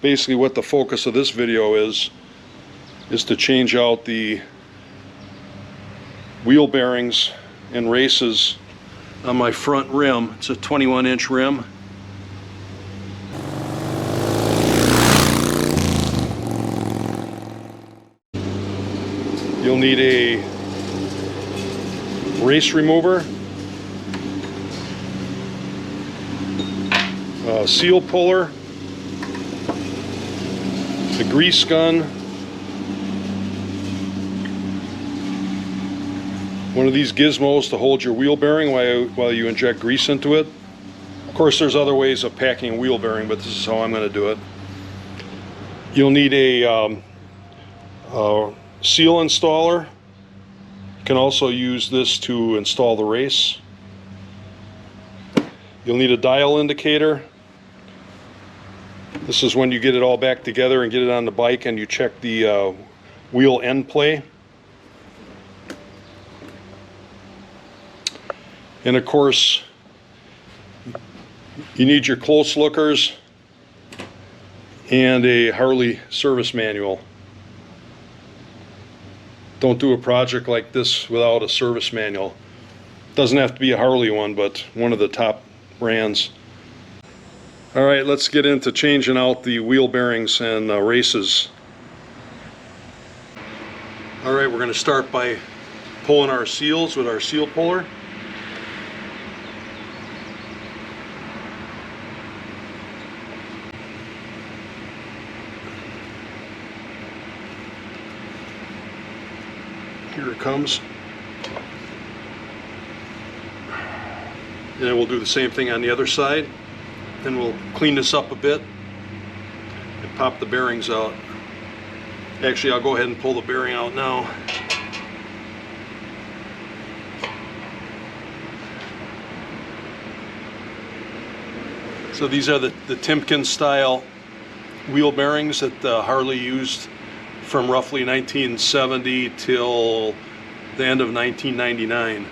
Basically what the focus of this video is to change out the wheel bearings and races on my front rim. It's a 21-inch rim. You'll need a race remover, a seal puller, a grease gun, one of these gizmos to hold your wheel bearing while you inject grease into it. Of course, there's other ways of packing a wheel bearing, but this is how I'm going to do it. You'll need a seal installer. You can also use this to install the race. You'll need a dial indicator. This is when you get it all back together and get it on the bike and you check the wheel end play. And of course, you need your close lookers and a Harley service manual. Don't do a project like this without a service manual. Doesn't have to be a Harley one, but one of the top brands. All right, let's get into changing out the wheel bearings and races. All right, we're going to start by pulling our seals with our seal puller. Here it comes. And then we'll do the same thing on the other side. Then we'll clean this up a bit and pop the bearings out. Actually, I'll go ahead and pull the bearing out now. So these are the Timken style wheel bearings that Harley used from roughly 1970 till the end of 1999.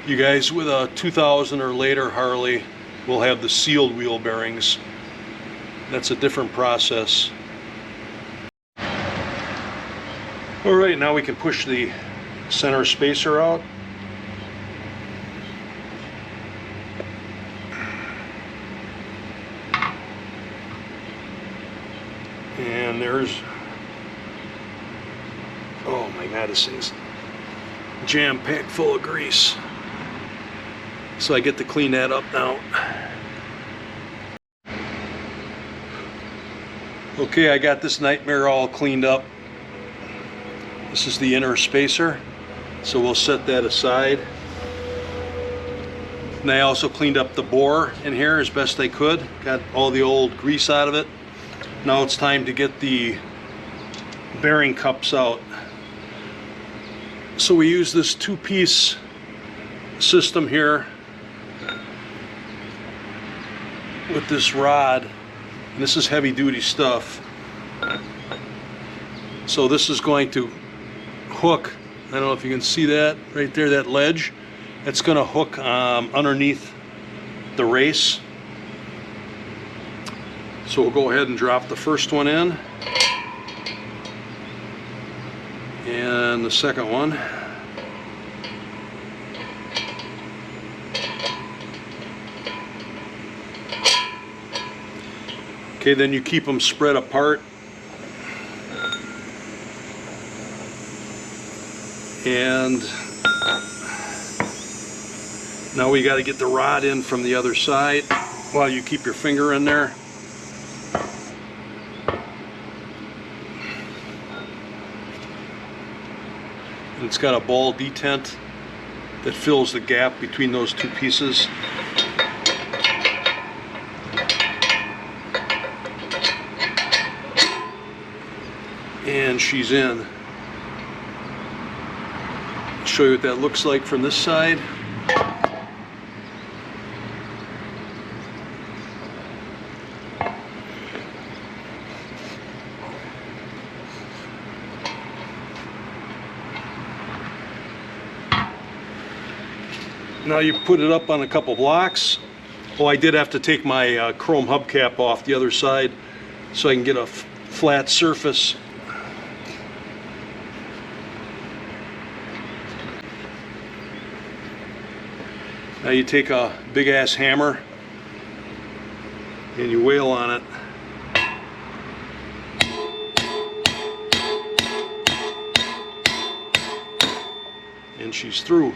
You guys with a 2000 or later Harley will have the sealed wheel bearings. That's a different process. All right, now we can push the center spacer out. And there's, oh my God, this thing's jam-packed full of grease. So I get to clean that up now. Okay, I got this nightmare all cleaned up. This is the inner spacer, so we'll set that aside. And I also cleaned up the bore in here as best I could. Got all the old grease out of it. Now it's time to get the bearing cups out. So we use this two-piece system here with this rod, and this is heavy-duty stuff. So this is going to hook, I don't know if you can see that right there, that ledge. It's going to hook underneath the race. So we'll go ahead and drop the first one in, and the second one. Okay, then you keep them spread apart. And now we got to get the rod in from the other side while you keep your finger in there. And it's got a ball detent that fills the gap between those two pieces. And she's in. I'll show you what that looks like from this side. Now you put it up on a couple blocks. Oh, I did have to take my chrome hubcap off the other side. so I can get a flat surface. Now you take a big ass hammer and you wail on it. And she's through.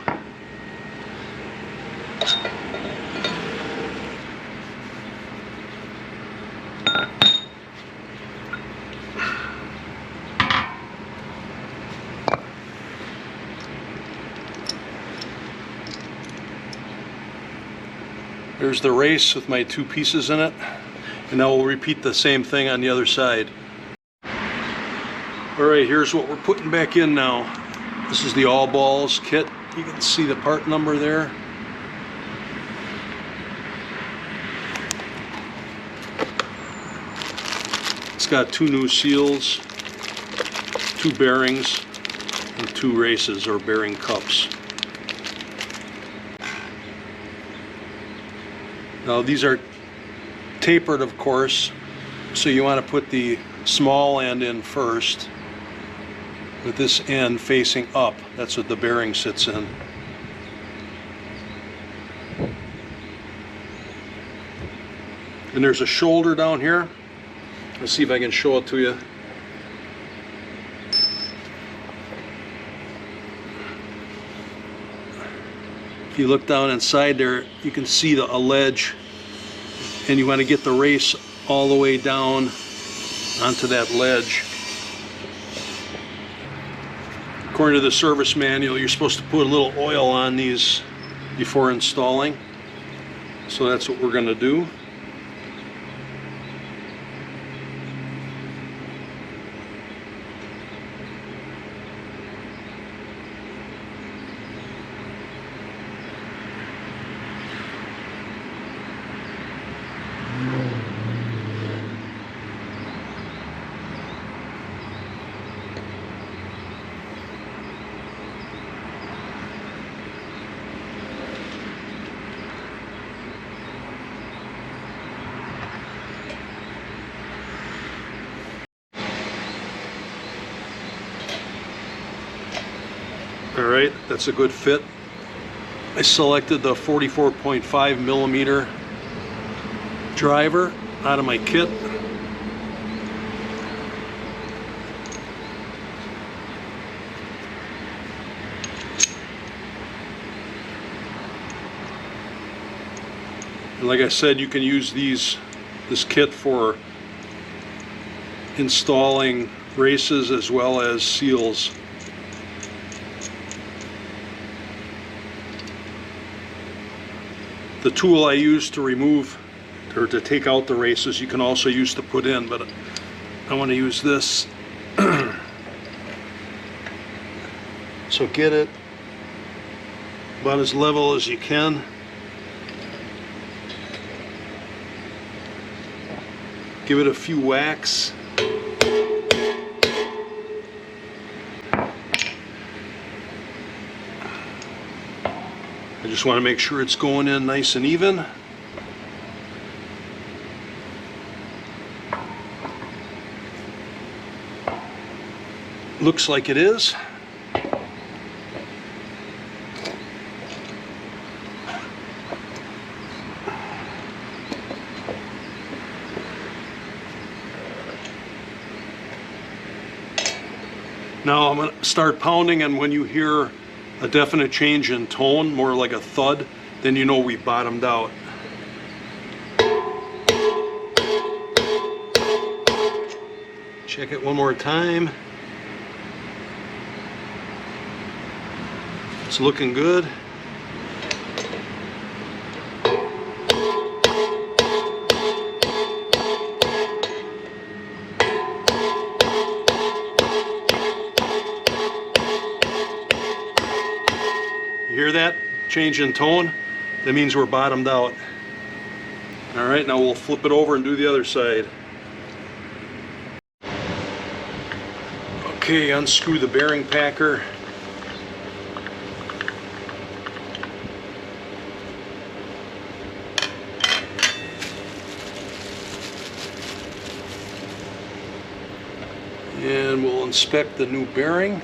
There's the race with my 2 pieces in it, and now we'll repeat the same thing on the other side. Alright, here's what we're putting back in now. This is the all balls kit. You can see the part number there. It's got 2 new seals, 2 bearings, and 2 races or bearing cups. Now these are tapered, of course, so you want to put the small end in first with this end facing up. That's what the bearing sits in. And there's a shoulder down here. Let's see if I can show it to you. If you look down inside there, you can see a ledge, and you want to get the race all the way down onto that ledge. According to the service manual, you're supposed to put a little oil on these before installing. So that's what we're going to do. Alright, that's a good fit. I selected the 44.5 millimeter driver out of my kit. And like I said, you can use this kit for installing races as well as seals. The tool I use to remove or to take out the races, you can also use to put in, but I want to use this. So get it about as level as you can. Give it a few whacks. I just want to make sure it's going in nice and even. Looks like it is. Now I'm going to start pounding, and when you hear a definite change in tone, more like a thud, then you know we bottomed out. Check it one more time. It's looking good. You hear that change in tone? That means we're bottomed out. All right, now we'll flip it over and do the other side. Okay, unscrew the bearing packer. And we'll inspect the new bearing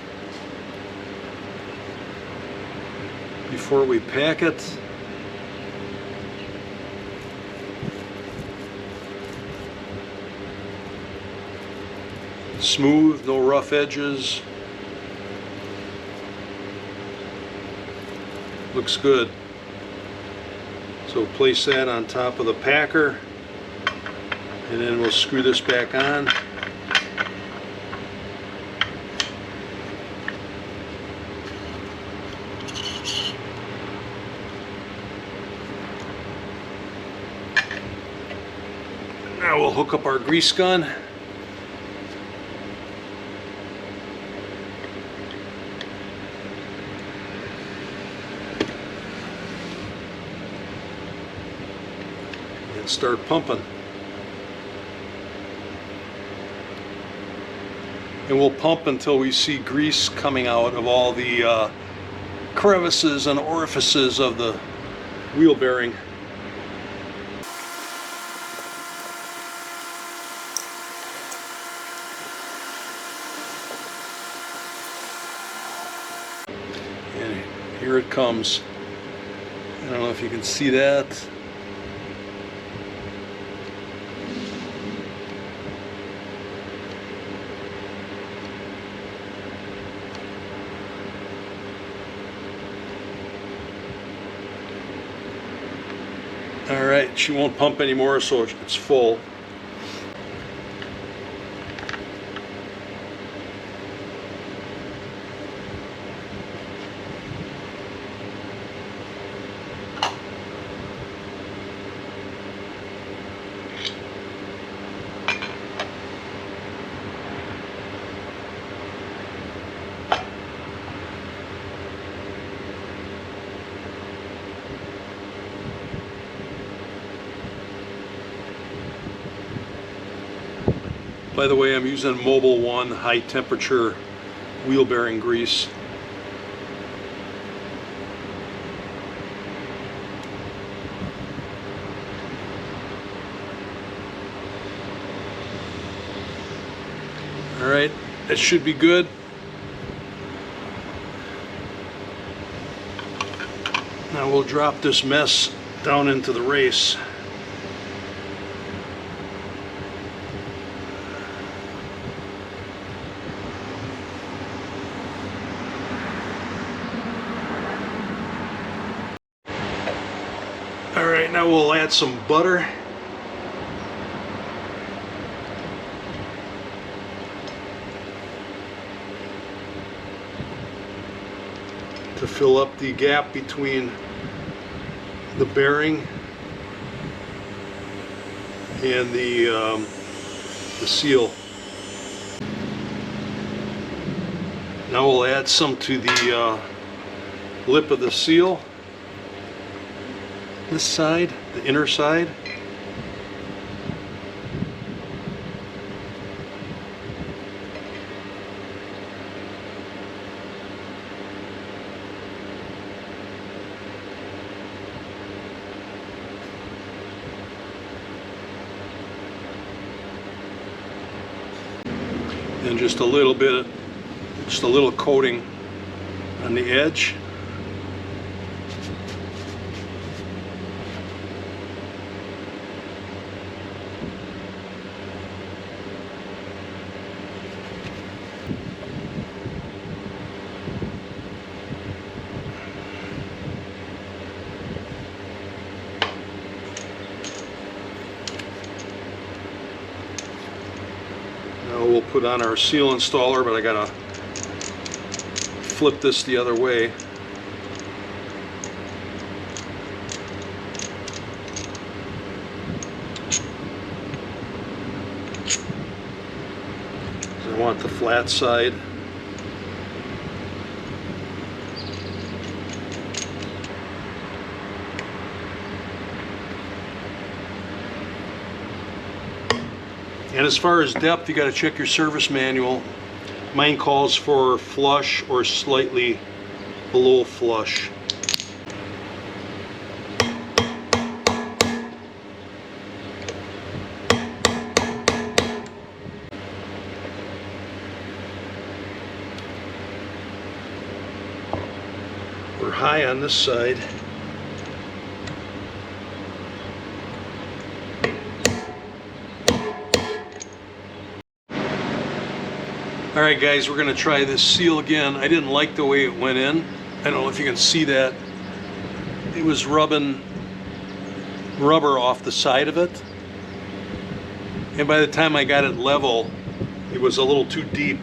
before we pack it. Smooth, no rough edges. Looks good. So place that on top of the packer, and then we'll screw this back on. Now we'll hook up our grease gun. And start pumping. And we'll pump until we see grease coming out of all the crevices and orifices of the wheel bearing. And here it comes. I don't know if you can see that. All right, she won't pump anymore, so it's full. By the way, I'm using Mobil 1 high temperature wheel bearing grease. All right, that should be good. Now we'll drop this mess down into the race. All right, now we'll add some butter. To fill up the gap between the bearing and the seal. Now we'll add some to the lip of the seal. This side, the inner side. And just a little bit, just a little coating on the edge. Now we'll put on our seal installer, but I gotta flip this the other way. I want the flat side. And as far as depth, you got to check your service manual. Mine calls for flush or slightly below flush. We're high on this side. Alright guys, we're going to try this seal again. I didn't like the way it went in. I don't know if you can see that. It was rubbing rubber off the side of it. And by the time I got it level, it was a little too deep.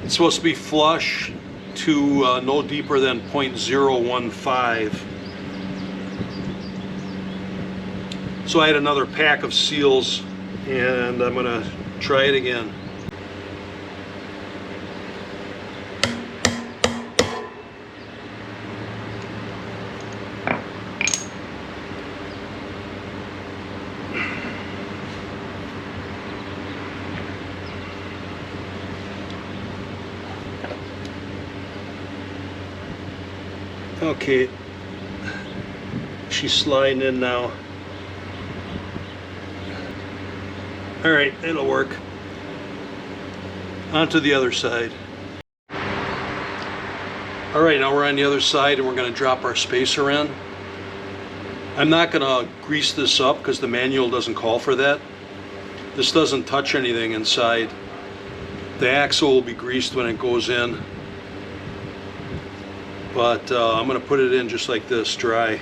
It's supposed to be flush to no deeper than 0.015. So I had another pack of seals and I'm going to try it again. Okay, she's sliding in now. All right, it'll work. On to the other side. All right, now we're on the other side and we're going to drop our spacer in. I'm not going to grease this up because the manual doesn't call for that. This doesn't touch anything inside. The axle will be greased when it goes in. But I'm going to put it in just like this, dry.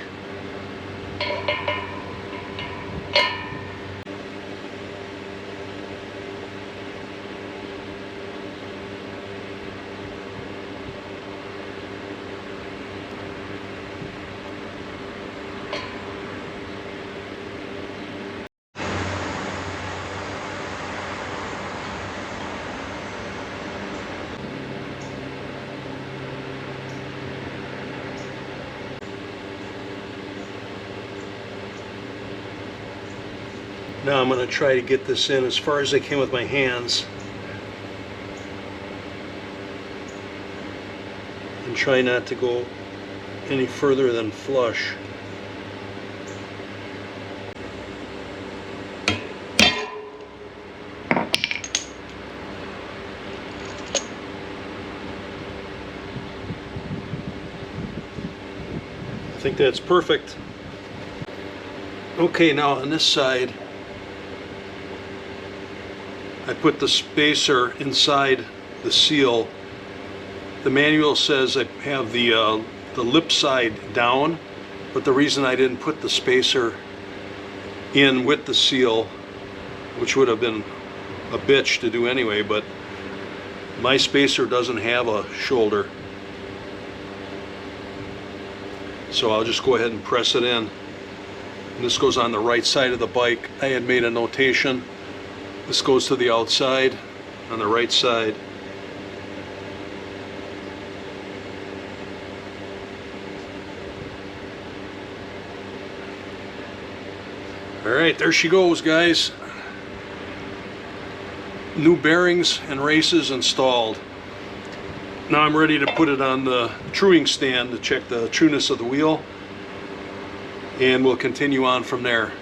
Now I'm going to try to get this in as far as I can with my hands and try not to go any further than flush. I think that's perfect. Okay, now on this side I put the spacer inside the seal. The manual says I have the lip side down, but the reason I didn't put the spacer in with the seal, which would have been a bitch to do anyway, but my spacer doesn't have a shoulder. So I'll just go ahead and press it in. And this goes on the right side of the bike. I had made a notation. This goes to the outside on the right side. All right, there she goes, guys. New bearings and races installed. Now I'm ready to put it on the truing stand to check the trueness of the wheel, and we'll continue on from there.